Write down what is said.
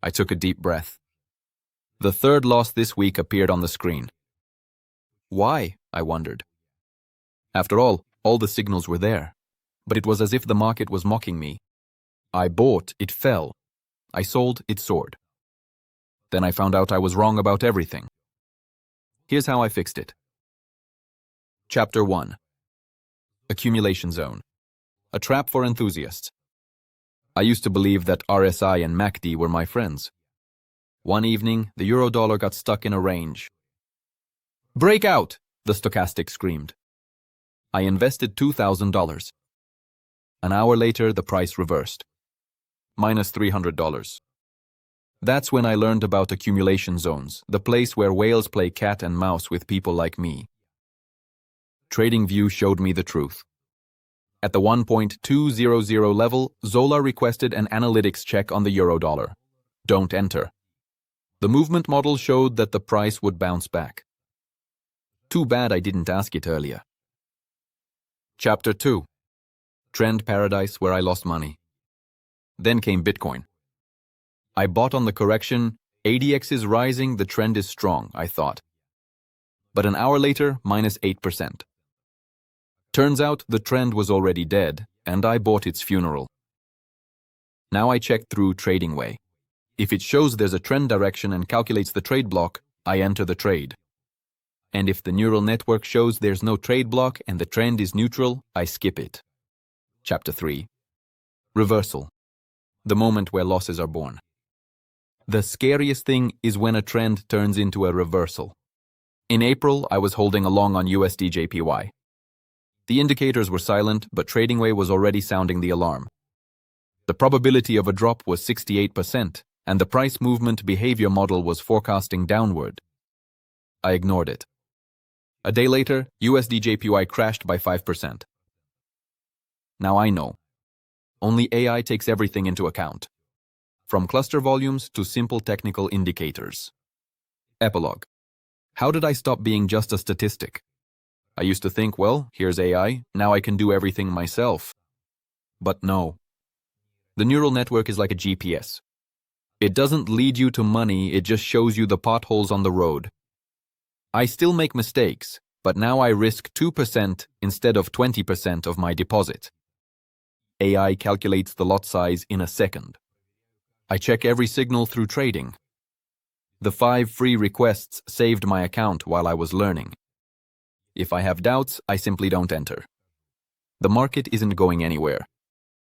I took a deep breath. The third loss this week appeared on the screen. Why? I wondered. After all the signals were there. But it was as if the market was mocking me. I bought, it fell. I sold, it soared. Then I found out I was wrong about everything. Here's how I fixed it. Chapter 1. Accumulation Zone. A trap for enthusiasts. I used to believe that RSI and MACD were my friends. One evening, the euro-dollar got stuck in a range. "Break out!" the stochastic screamed. I invested $2,000. An hour later, the price reversed. Minus $300. That's when I learned about accumulation zones, the place where whales play cat and mouse with people like me. TradingView showed me the truth. At the 1.200 level, Zola requested an analytics check on the euro-dollar. Don't enter. The movement model showed that the price would bounce back. Too bad I didn't ask it earlier. Chapter 2. Trend paradise where I lost money. Then came Bitcoin. I bought on the correction. ADX is rising, the trend is strong, I thought. But an hour later, minus 8%. Turns out the trend was already dead, and I bought its funeral. Now I check through TradingWay. If it shows there's a trend direction and calculates the trade block, I enter the trade. And if the neural network shows there's no trade block and the trend is neutral, I skip it. Chapter 3. Reversal. The moment where losses are born. The scariest thing is when a trend turns into a reversal. In April, I was holding along on USD/JPY. The indicators were silent, but TradingWay was already sounding the alarm. The probability of a drop was 68%, and the price movement behavior model was forecasting downward. I ignored it. A day later, USD/JPY crashed by 5%. Now I know. Only AI takes everything into account. From cluster volumes to simple technical indicators. Epilogue. How did I stop being just a statistic? I used to think, well, here's AI, now I can do everything myself. But no. The neural network is like a GPS. It doesn't lead you to money, it just shows you the potholes on the road. I still make mistakes, but now I risk 2% instead of 20% of my deposit. AI calculates the lot size in a second. I check every signal through trading. The 5 free requests saved my account while I was learning. If I have doubts, I simply don't enter. The market isn't going anywhere.